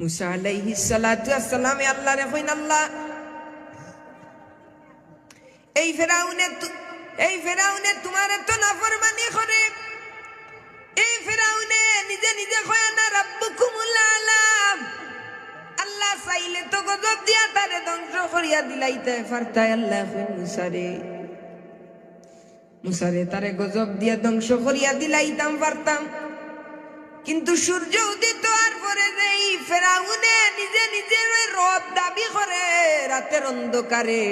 মুসা আলাইহিস সালাতু ওয়াস সালাম আল্লাহ রে কইন, আল্লাহ এই ফেরাউনে তোমার তো নাফরমানি করে, এই ফেরাউনে নিজে নিজে কয় না রাব্বুকুমুল আলাম, আল্লাহ চাইলে তো গজব দিয়া তারে ধ্বংস করিয়া দিলাইতে পারতাই। আল্লাহ কইন মুসারে তারে গজব দিয়া ধ্বংস করিয়া দিলাইতাম পারতাম, কিন্তু সূর্য উদিত হওয়ার পরে যে এই ফেরাউনে নিজে নিজের রব দাবি করে রাতের অন্ধকারে,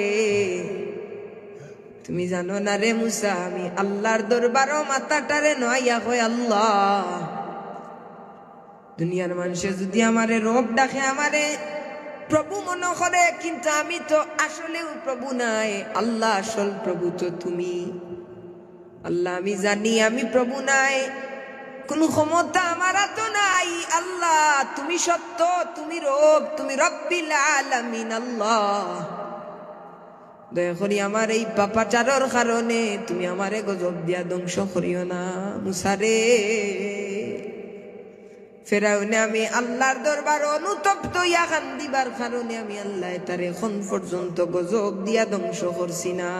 তুমি জানো না রে মুসা, আমি আল্লাহর দরবারও মাথাটারে নয়া হয় আল্লাহ, দুনিয়ার মানুষে যদি আমারে রব ডাকে, আমারে প্রভু মনে করে, কিন্তু আমি তো আসলেও প্রভু নাই, আল্লাহ আসল প্রভু তো তুমি। আল্লাহ আমি জানি আমি প্রভু নাই, কোন ক্ষমতা আমার তো নাই, আল্লাহ তুমি সত্য, তুমি রব, তুমি রব্বিল আলামিন। আল্লাহ দয়া করি আমার এই পাপাচারের কারণে তুমি আমারে গজব দিয়া ধ্বংস করিও না মুসারে। ফেরাউনে আমি আল্লাহর দরবার অনুতপ্ত ইয়া কান্দিবার কারণে আমি আল্লাহ তার এখন পর্যন্ত গজব দিয়া ধ্বংস করছি না।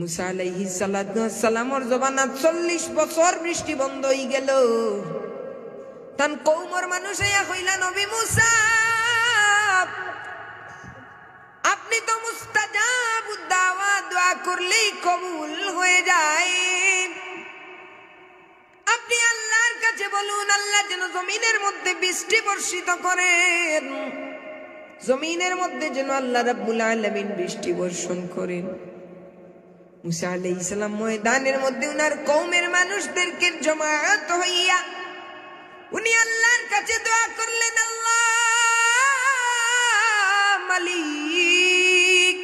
মুসা আলাইহিস সালাতু ওয়াস সালামের জবানাত 40 বছর বৃষ্টি বন্ধ হয়ে গেল। তান কওমের মানুষ আইয়া কইলা, নবী মুসা আপনি তো মুস্তাজাবুদ দাওয়া, দোয়া করলেই কবুল হয়ে যায়, আপনি আল্লাহর কাছে বলুন আল্লাহ যেন জমিনের মধ্যে বৃষ্টি বর্ষিত করেন, জমিনের মধ্যে যেন আল্লাহ রাব্বুল আলামিন বৃষ্টি বর্ষণ করেন। মুসা আলাইহিস সালাম ময়দানের মধ্যে উনার কওমের মানুষদেরকে জমায়েত হইয়া উনি আল্লাহর কাছে দোয়া করলেন, আল্লাহ মালিক,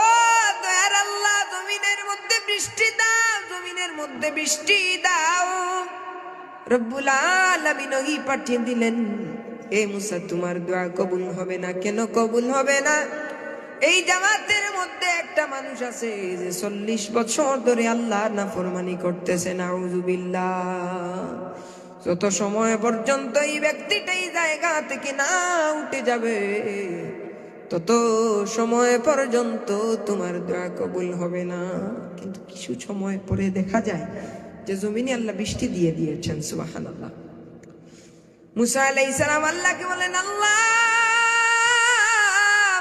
ও দয়ার আল্লাহ, জমিনের মধ্যে বৃষ্টি দাও, জমিনের মধ্যে বৃষ্টি দাও। রব্বুল আলামিন ওহী পাঠিয়ে দিলেন, এ মুসা তোমার দোয়া কবুল হবে না। কেন কবুল হবে না? এই জামাতের মধ্যে একটা মানুষ আছে যে 40 বছর ধরে আল্লাহর নাফরমানি করতেছে, নাউযুবিল্লাহ। যত সময় পর্যন্ত এই ব্যক্তিটা এই জায়গা থেকে না উঠে যাবে, তত সময় পর্যন্ত তোমার দোয়া কবুল হবে না। কিন্তু কিছু সময় পরে দেখা যায় যে জমিনে আল্লাহ বৃষ্টি দিয়ে দিয়েছেন, সুবহানাল্লাহ। মুসা আলাইহিস সালাম আল্লাহকে বলেন, আল্লাহ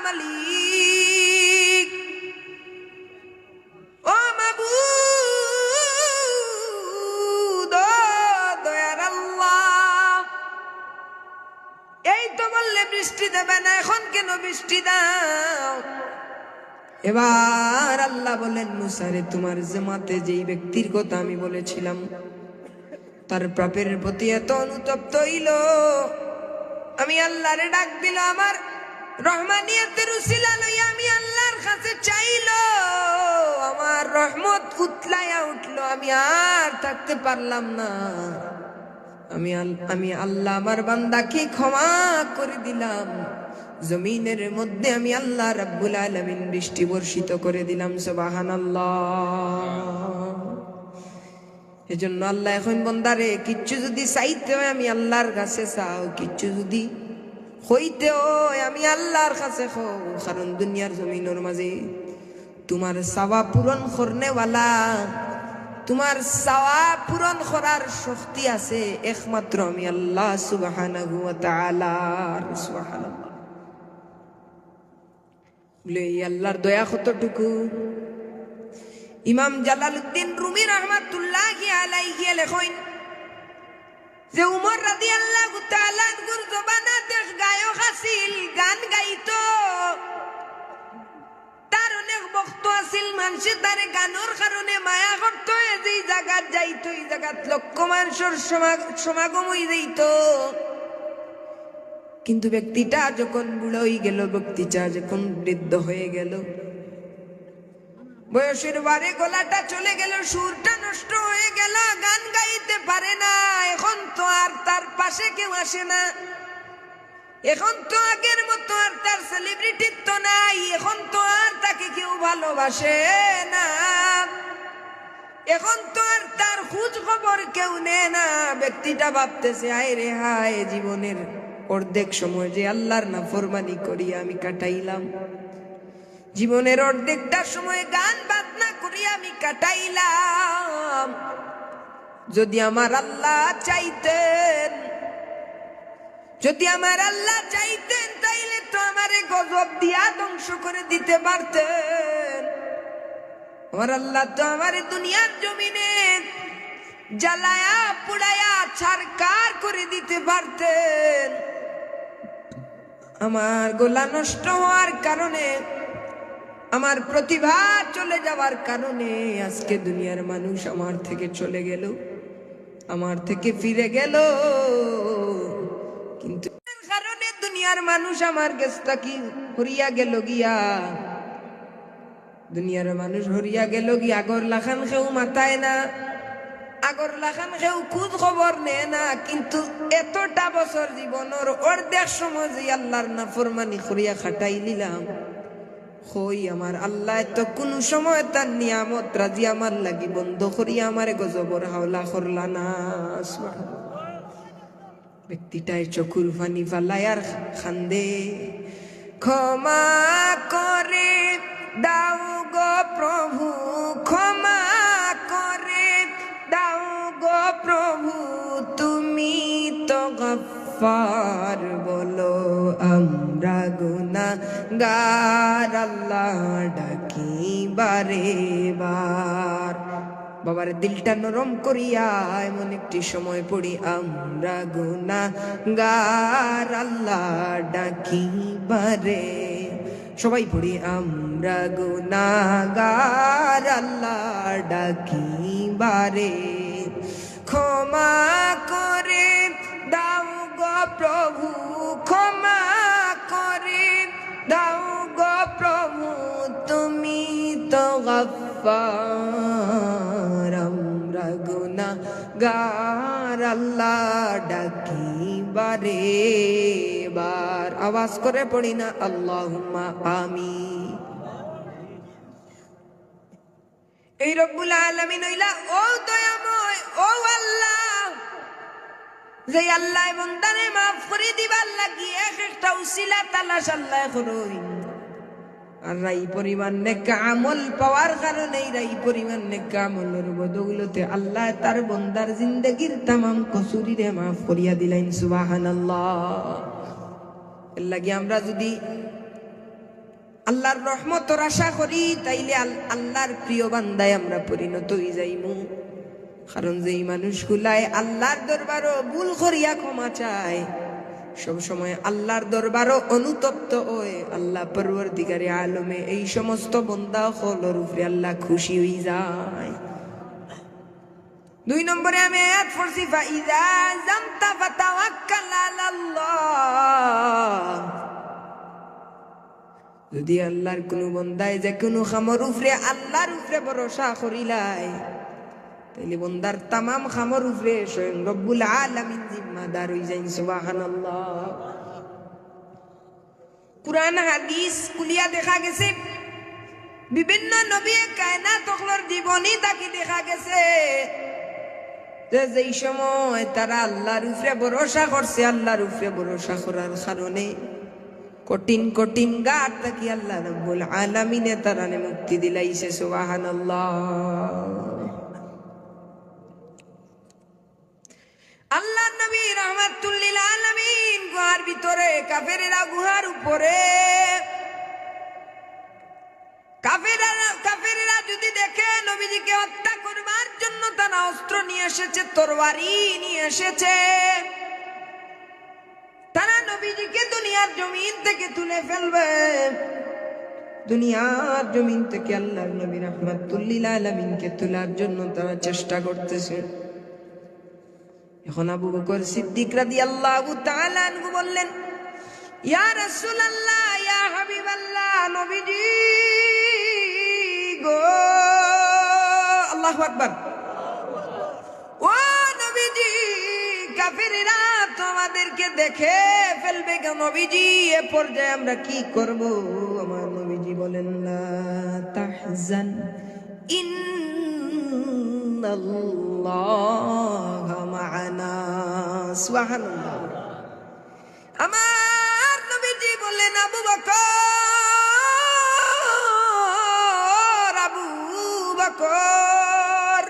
মালিক, ও মাবুদ, ও দয়ার আল্লাহ, এই তো বললে বৃষ্টি দেবে না, এখন কেন বৃষ্টি দাও? এবার আল্লাহ বলেন, মুসারে তোমার জামাতে যেই ব্যক্তির কথা আমি বলেছিলাম তার পাপের প্রতি এত অনুতপ্ত হইল, আমি আল্লাহরে ডাক দিল, আমার রহমানিয়তের উসিলা লইয়া আমি আল্লাহর কাছে চাইল, আমার রহমত উতলাইয়া উঠলো, আমি আর থাকতে পারলাম না, আমি আল্লাহ আমার বান্দাকে ক্ষমা করে দিলাম, জমিনের মধ্যে আমি আল্লাহ রাব্বুল আলামিন বৃষ্টি বর্ষিত করে দিলাম, সুবহানাল্লাহ। এজন্য আল্লাহ এখন বান্দারে কিচ্ছু যদি চাইতে হয় আমি আল্লাহর কাছে চাও, কিচ্ছু যদি হইতে হয় আমি আল্লাহর কাছে হও, কারণ দুনিয়ার জমিনের মাঝে তোমার চাওয়া পূরণ করনেওয়ালা, তোমার চাওয়া পূরণ করার শক্তি আছে একমাত্র আমি আল্লাহ সুবহানাহু ওয়া তাআলা। সুবহানাল্লাহ। বলে আল্লাহর দয়া কতটুকু। ইমাম জালালউদ্দিন রুমি রাহমাতুল্লাহি আলাইহি লেখেন যে উমর রাদিয়াল্লাহু তাআলা আনহুর জবানাতে গায়ক আছিল, গান গাইতো, তার অনেক ভক্ত আছিল, মানুষে তার গানের কারণে মায়া করতো, যেই জায়গাত যাইতো এই জায়গাত লক্ষ মানুষের সমাগম হয়ে যাইত। কিন্তু ব্যক্তিটা যখন বুড়ো হয়ে গেল, ব্যক্তিটা যখন বৃদ্ধ হয়ে গেল, বয়সের বারে গলাটা চলে গেল, সুরটা নষ্ট হয়ে গেল, গান গাইতে পারে না, এখন তো আর তার পাশে কেউ আসে না, এখন তো আগের মতো আর তার সেলিব্রিটিত্ব নাই, এখন তো আর তাকে কেউ ভালোবাসে না। এখন তো আর তার খোঁজ খবর কেউ নেয় না। ব্যক্তিটা ভাবতেছে আয় রে হায়, জীবনের অর্ধেক সময় যে আল্লাহর নাফরমানি করিয়া আমি কাটাইলাম, জীবনের অর্ধেকটা সময় গান বাজনা করিয়া আমি কাটাইলাম। যদি আমার আল্লাহ চাইতেন, যদি আমার আল্লাহ চাইতেন, তাইলে তো আমারে গজব দিয়া ধ্বংস করে দিতে পারতেন। আমার আল্লাহ তো আমারে দুনিয়ার জমিনে জ্বালায়া পুড়ায়া ছারকার করে দিতে পারতেন। আমার গলা নষ্ট হওয়ার কারণে, আমার প্রতিভা চলে যাওয়ার কারণে আজকে দুনিয়ার মানুষ আমার থেকে চলে গেল, আমার থেকে ফিরে গেল। কিন্তু কারণে দুনিয়ার মানুষ আমার গেছটা কি হরিয়া গেল গিয়া, দুনিয়ার মানুষ হরিয়া গেল গিয়া। আগর লাখান কেউ মাথায় না, আগর লাখান কেউ খোঁজ খবর নেয় না। কিন্তু এতটা বছর জীবনের অর্ধেক সময় যে আল্লাহর নাফরমানি করিয়া খাটাই দিলাম, হই আমার আল্লাহ তো কোন সময় তার নিয়ামত রাজি আমার লাগি বন্ধ করিয়া আমারে গজবর হাওলা করলা না। ব্যক্তিটাই চকুর পানি ফালাই আর খান্দে, ক্ষমা করে দাও গো প্রভু, ক্ষমা করে দাও গো প্রভু, তুমি তো গফফার বলো আমরা গুনাহগার, আল্লাহ ডাকি বারে বার। বাবার দিলটা নরম করিয়া এমন একটি সময় পড়ি, আমরা গুনাহগার আল্লাহ ডাকি বারে। সবাই পড়ি, আমরা গুনাহগার আল্লাহ ডাকি বারে। ক্ষমা করে দাও গো প্রভু, ক্ষমা করে দাও গো প্রভু, তুমি তো গফফার, আমরা গুনাহগার আল্লাহ ডাকি বারে বার। আওয়াজ করে পড়ি না আল্লাহুম্মা আমিন। এই রব্বুল আলামিন হইলা ও দয়াময়, ও আল্লাহ, যে আল্লাহ বান্দারে মাফ করে দিবার লাগি এক একটা উসিলা তালাশ আল্লাহ করই। আর এই পরিমাণ নেক আমল পাওয়ার কারণে, এই পরিমাণ নেক আমলের বদৌলতে আল্লাহ তার বান্দার জিন্দেগীর তামাম কসুরিরে মাফ করিয়া দিলেন। সুবহানাল্লাহ। এর লাগি আমরা যদি আল্লাহর রহমতের আশা করি, তাইলে আল্লাহর প্রিয় বান্দায় আমরা পরিণত হয়ে যাইমু। কারণ যেই মানুষগুলাই আল্লাহর দরবারও ভুল করিয়া ক্ষমা চায়, সব সময় আল্লাহর দরবারও অনুতপ্ত হয়ে আল্লাহ পরওয়ারদিগারে আলমে এই সমস্ত বান্দা হলোর উপরে আল্লাহ খুশি হয়ে যায়। 2 নম্বরে আমি আয়াত পড়ছি, ফাইযা জামতা ফাতাওয়াক্কাল আলাল্লাহ। যদি আল্লাহর কোন বান্দায় যে কোনো খামর উপরে আল্লাহর উপরে ভরসা করিলাই, তাইলে বান্দার তামাম খামর উপরে স্বয়ং রব্বুল আলামিন জিম্মাদার হই যাই। সুবহানাল্লাহ। কুরআন হাদিস কুলিয়া দেখা গেছে, বিভিন্ন নবী কায়নাত তখলর জীবনী তাকি দেখা গেছে যে যেই সময় তারা আল্লাহর উপরে ভরসা করছে, আল্লাহর উপরে ভরসা করার কারণে কঠিন কঠিন গাট থাকি আল্লাহ রব্বুল আলামিনে তারানে মুক্তি দিলাইছে। সুবহানাল্লাহ। আল্লাহ নবী রাহমাতুল লিল আলামিন গুহার ভিতরে, কাফেরেরা গুহার উপরে। কাফেরেরা যদি দেখে নবীজিকে হত্যা করবার জন্য তারা অস্ত্র নিয়ে এসেছে, তরবারি নিয়ে এসেছে, তারা নবীজিকে দুনিয়ার জমিন থেকে তুলে ফেলবে। দুনিয়ার জমিন থেকে আল্লাহর নবী রাহমাতুল লিল আলামিনকে তোলার জন্য তারা চেষ্টা করতেছে। এখন আবু বকর সিদ্দিক রাদিয়াল্লাহু তাআলা আনহু বললেন, ইয়া রাসূলুল্লাহ, ইয়া হাবিবাল্লাহ, নবীজি গো, আল্লাহু আকবার, ও নবীজি, কাফেরেরা তো আমাদেরকে দেখে ফেলবে গো নবীজি, এ পর্যায়ে আমরা কি করব? আমার নবীজি বলেন, লা তাহজান ইন্নাল্লাহা মা'ানা। সুবহানাল্লাহ। আমার নবীজি বললেন, আবু বকর, আবু বকর,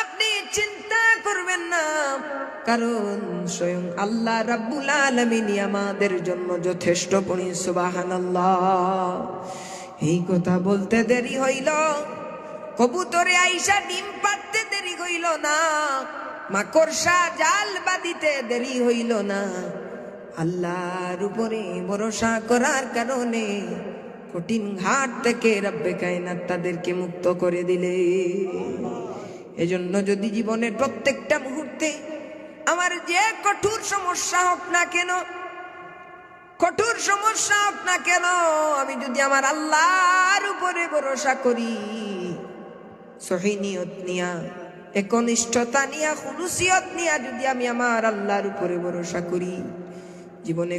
আপনি চিন্তা করবেন না, কারণ স্বয়ং আল্লাহ রাব্বুল আলামিন আমাদের জন্য যথেষ্ট। পড়ি সুবহানাল্লাহ। এই কথা বলতে দেরি হইল, কবুতরে আইসা ডিম পাড়তে দেরি হইল না, মাকড়সা জাল বাঁধিতে দেরি হইল না। আল্লাহর উপরে ভরসা করার কারণে কঠিন ঘাট থেকে রব্বে কায়নাত তাদেরকে মুক্ত করে দিলে। এজন্য যদি জীবনের প্রত্যেকটা মুহূর্তে আমার যে কঠোর সমস্যা হোক না কেন, কঠোর সমস্যা হোক না কেন, আমি যদি আমার আল্লাহর উপরে ভরসা করি, সহি নিয়ত নিয়া, একনিষ্ঠতা নিয়া, খুলুসিয়ত নিয়া যদি আমি আমার আল্লাহর উপরে ভরসা করি, জীবনে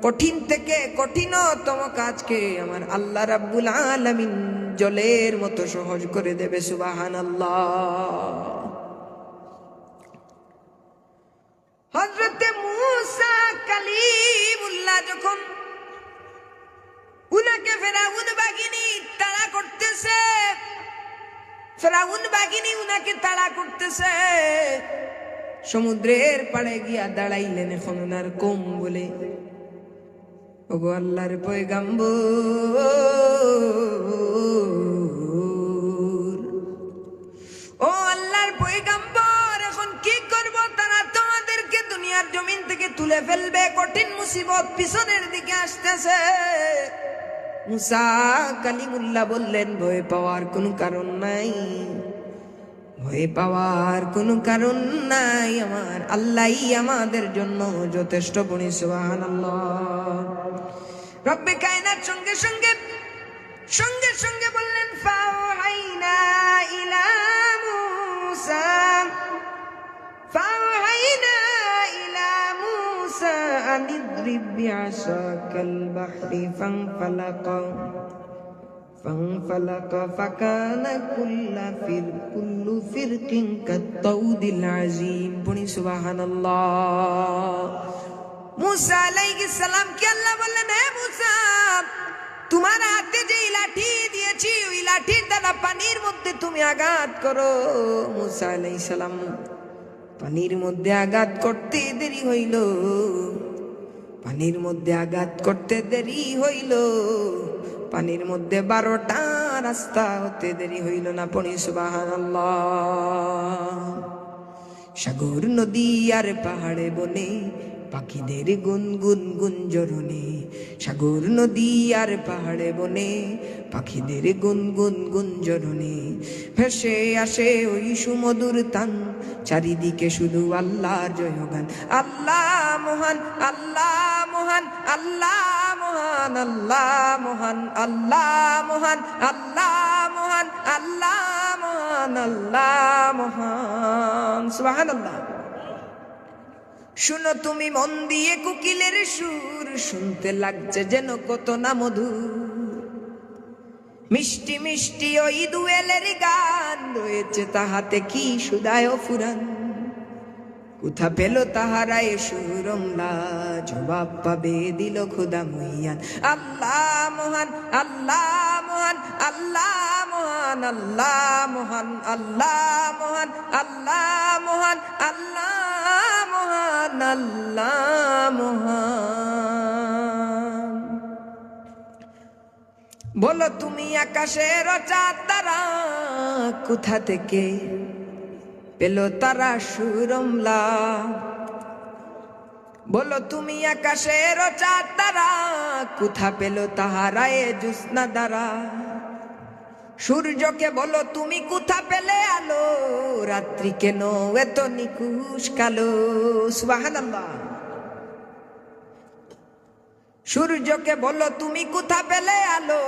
কঠিন থেকে কঠিনতম কাজকে আমার আল্লাহ রাব্বুল আলামিন জলের মতো সহজ করে দেবে। সুবহানাল্লাহ। হযরতে মূসা কালিমুল্লাহ যখন উনাকে ফেরাউন বাহিনী তাড়া করতেছে, ফেরাউন বাহিনী উনাকে তাড়া করতেছে, সমুদ্রের পাড়ে গিয়া দাঁড়াইলেন এখন ওনার কম বলে, ওগো আল্লাহর পয়গাম্বর, ও আল্লাহর পয়গাম্বর, এখন কি করব? তারা তোমাদেরকে দুনিয়ার জমিন থেকে তুলে ফেলবে, কঠিন মুসিবত পিছনের দিকে আসতেছে। মুসা কালিমুল্লাহ বললেন, ভয় পাওয়ার কোনো কারণ নাই, ভয় পাওয়ার কোনো কারণ নাই, আমার আল্লাহই আমাদের জন্য যথেষ্ট। পড়ি সুবহানাল্লাহ। রব্বে কায়নাত সঙ্গে সঙ্গে বললেন, ফাওহাইনা ইলা মূসা, ফাওহাইনা ইলা মূসা আনিদ্রিব বিআসাকাল বাহরি فانفلق فكان كل فرق كالطود العظيم। পড়ি সুবহানাল্লাহ। মুসা আলাইহিস সালাম কে আল্লাহ বললেন, হে মুসা, তোমার হাতে যে লাঠি দিয়েছি, ওই লাঠির দ্বারা পানির মধ্যে তুমি আঘাত করো। মুসা আলাইহিস সালাম পানির মধ্যে আঘাত করতে দেরি হইল, পানির মধ্যে আঘাত করতে দেরি হইল, পানির মধ্যে 12টা রাস্তা হতে দেরি হইল না। পড়ি সুবহানাল্লাহ। সাগর নদী আর পাহাড়ে বনে পাখিদের গুনগুন গুঞ্জরণে, সাগর নদী আর পাহাড়ে বনে পাখিদের গুনগুন গুঞ্জরণে, ভেসে আসে ওই সুমধুর তান, চারিদিকে শুধু আল্লাহর জয়গান। আল্লাহ মহান, আল্লাহ মহান, আল্লাহ মহান, আল্লাহ মহান, আল্লাহ মহান, আল্লাহ মহান, আল্লাহ মহান, আল্লাহ মহান। সুবহানাল্লাহ। শুনো তুমি মন দিয়ে কোকিলের সুর, শুনতে লাগছে যেন কত না মধুর, মিষ্টি মিষ্টি ওই দুয়েলের গান, রয়েছে তাহাতে কি সুদায় ফুরান। কোথা পেল তাহারা এ সুরমলা, জবাব পাবে দিল খোদা মুইয়ান। আল্লাহ মহান, আল্লাহ মহান, আল্লাহ মহান, আল্লাহ মহান, আল্লাহ মহান, আল্লাহ মহান, আল্লাহ মহান, আল্লাহ মহান। বলো তুমি আকাশের চাঁদ তারা, কোথা থেকে পেল তারা সুরমলা। বলো তুমি আকাশের চাঁদ তারা, কোথা পেল তাহারা এ জ্যোৎস্না দ্বারা। সূর্যকে বলো তুমি কোথা পেলে আলো, রাত্রি কেন এত নিকুশ কালো। সুবহানাল্লাহ। সূর্যকে বলো তুমি কোথা পেলে আলো,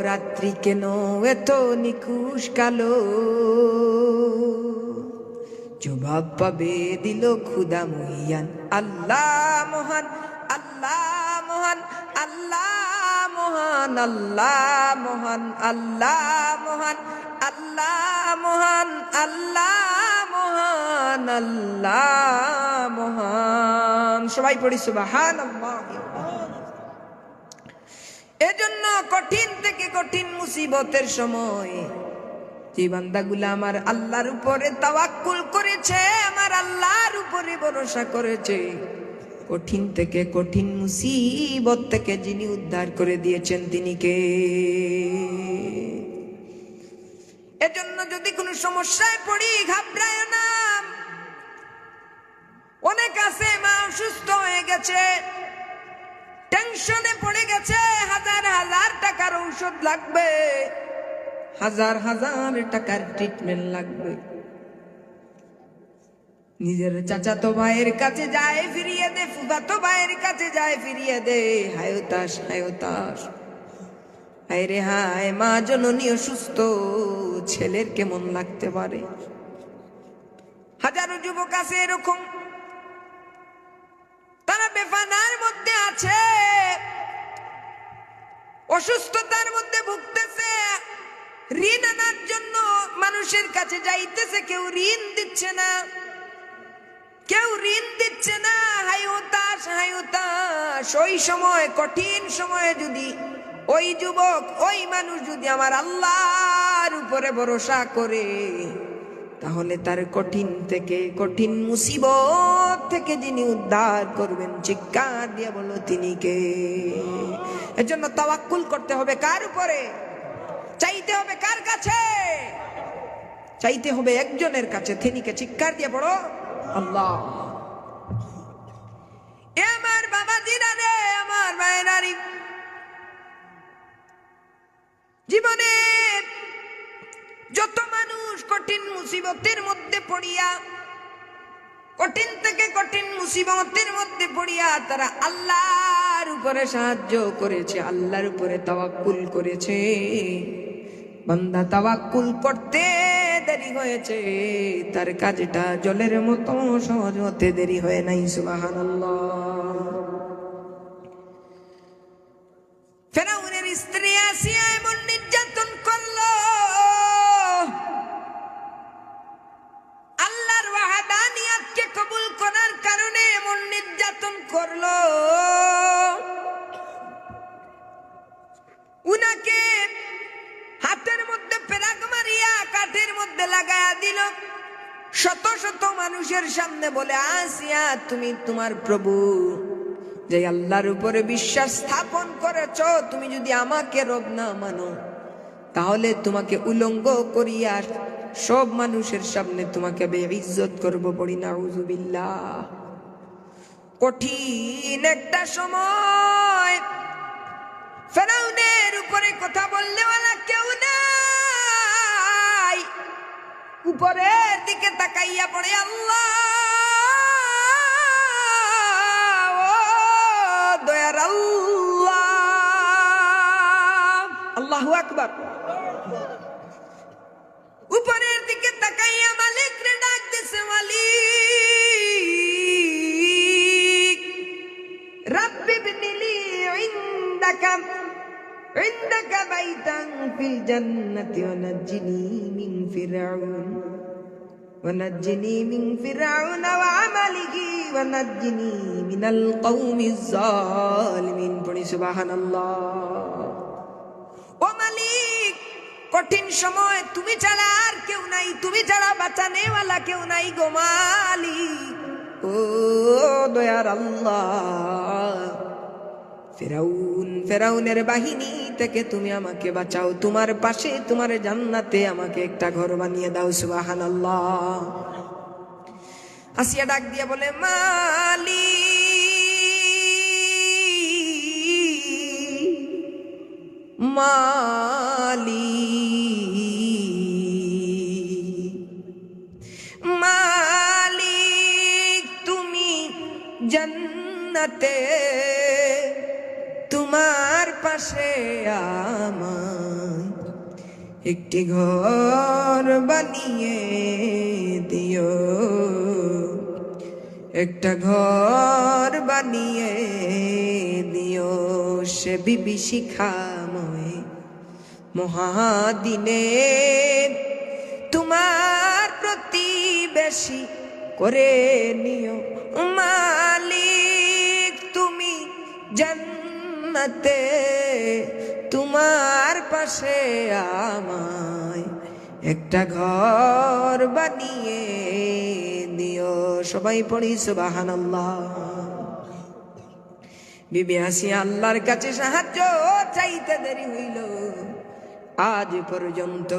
রাত্রি কেন এত নিকুশ কালো। জবাব পাবে দিল খুদা মুইয়ান। আল্লাহ মহান, আল্লাহ মহান, আল্লাহ মহান, আল্লাহ মহান, আল্লাহ মহান, আল্লাহ আল্লাহ মহান, আল্লাহ মহান, আল্লাহ মহান। সবাই পড়ি সুবহানাল্লাহ। এজন্য কঠিন থেকে কঠিন মুসিবতের সময় যে বান্দাগুলা আমার আল্লাহর উপরে তাওয়াক্কুল করেছে, আমার আল্লাহর উপরে ভরসা করেছে, কঠিন থেকে কঠিন মুসিবত থেকে যিনি উদ্ধার করে দিয়েছেন তিনি কে? এজন্য যদি কোনো সমস্যায় পড়ি ঘাবড়ায় না। অনেক আছে মা অসুস্থ হয়ে গেছে, টেনশনে পড়ে গেছে, হাজার হাজার টাকার ঔষধ লাগবে, হাজার হাজার টাকার ট্রিটমেন্ট লাগবে। নিজের চাচাতো ভাইয়ের কাছে যায় ফিরিয়ে দে, ফুফাতো ভাইয়ের কাছে যায় ফিরিয়ে দে, হায়তাস হায়তাস। হায় রে হায়, মা জননী অসুস্থ, ছেলের কেমন লাগতে পারে? হাজারো যুবক আছে এরকম, তারা বেফানার মধ্যে আছে, অসুস্থতার মধ্যে ভুগতেছে, ঋণ আনার জন্য মানুষের কাছে যাইতেছে, কেউ ঋণ দিচ্ছে না, কেউ ঋণ দিচ্ছে না। হায়তাস হায়তাস। ওই সময়, কঠিন সময়ে যদি ওই যুবক, ওই মানুষ যদি আমার আল্লাহর উপরে ভরসা করে, তাহলে তার কঠিন থেকে কঠিন মুসিবত থেকে যিনি উদ্ধার করবেন, চিৎকার দিয়ে বলো তিনি কে? এজন্য তাওয়াক্কুল করতে হবে কার উপরে? চাইতে হবে কার কাছে? চাইতে হবে একজনের কাছে, তিনি কে? চিৎকার দিয়ে বলো আল্লাহ। এ আমার বাবাজিরা রে, আমার মায়েরা রে, জীবনে যত মানুষ কঠিন মুসিবতের মধ্যে পড়িয়া, কঠিন থেকে কঠিন মুসিবতের মধ্যে পড়িয়া তারা আল্লাহর উপরে সাহায্য করেছে, আল্লাহর উপরে তাওয়াক্কুল করেছে, বান্দা তাওয়াক্কুল করতে দেরি হয়েছে, তার কাজটা জলের মতো সহজ হতে দেরি হয় নাই। সুবহানাল্লাহ। ফেরাউনের স্ত্রী আসিয়া এমন নির্যাতন করলো, আল্লাহর ওয়াহদানিয়াতকে কবুল করার কারণে এমন নির্যাতন করলো, উনাকে হাতের মধ্যে পেরাক মারিয়া কাঠের মধ্যে লাগায়া দিল। শত শত মানুষের সামনে বলে, আসিয়া তুমি তোমার প্রভু যে আল্লাহর উপরে বিশ্বাস স্থাপন করেছ, তুমি যদি আমাকে রব না মানো, তাহলে তোমাকে উলঙ্গ করিয়া সব মানুষের সামনে তোমাকে বেইজ্জত করব। পড়ি নাউযুবিল্লাহ। কঠিন একটা সময়, ফেরাউনের উপরে কথা বললে ওয়ালা কেউ নাই, উপরের দিকে তাকাইয়া পড়ে আল্লাহ, ও দয়ার আল্লাহ, আল্লাহু আকবার। উপরের দিকে তাকাইয়া মালিক রে ডাক দিছে, মালিক রাব্বি বিনিলি ইনদাকা عندك بيتا في الجنة ونجني من فرعون وعمله ونجني من القوم الظالمين। পড়ি সুবহানাল্লাহ। ও মালিক, কঠিন সময় তুমি ছাড়া আর কেউ নাই, তুমি ছাড়া বাঁচানে ওয়ালা কেউ নাই গো মালিক। ও দয়ার আল্লাহ, ফেরাউনের বাহিনী থেকে তুমি আমাকে বাঁচাও, তোমার পাশে তোমার জান্নাতে আমাকে একটা ঘর বানিয়ে দাও। সুবহানাল্লাহ। আসিয়া ডাক দিয়ে বলে, মালিক তুমি জান্নাতে তোমার পাশে আমায় একটি ঘর বানিয়ে দিও, একটা ঘর বানিয়ে দিও, সে বিভীষিকাময় মহাদিনে তোমার প্রতিবেশী করে নিও মালিক তুমি জান্নাতে তোমার পাশে আমায় একটা ঘর বানিয়ে দিও। সবাই পড়ি সুবহানাল্লাহ। বিবি আসিয়া আল্লাহর কাছে সাহায্য চাইতে দেরি হইল, আজ পর্যন্ত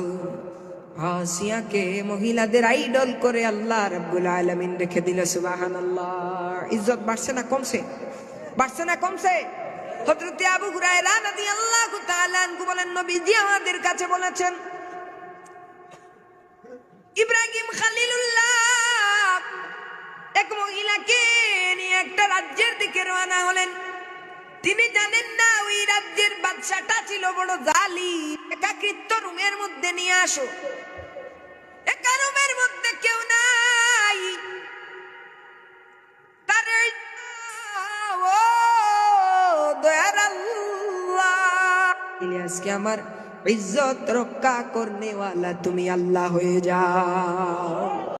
আসিয়াকে মহিলাদের আইডল করে আল্লাহ রাব্বুল আলামিন রেখে দিল। সুবহানাল্লাহ। ইজ্জত বাড়ছে না কমছে? বাড়ছে না কমছে? হযরত আবু হুরায়রা রাদিয়াল্লাহু তাআলা আনহু বলেন, নবীজি আমাদের কাছে বলেছেন, ইব্রাহিম খলিলুল্লাহ এক মহিলাকে নিয়ে একটা রাজ্যের দিকে রওনা হলেন। তিনি জানেন না ওই রাজ্যের বাদশাটা ছিল বড় জালিম। একাকিত্ব রুমের মধ্যে নিয়ে আসো, একা রুমের মধ্যে কেউ নাই, তার ও দয়ার আল্লাহ, আজকে আমার ইজ্জত রক্ষা করনে ওয়ালা তুমি আল্লাহ হয়ে যাও।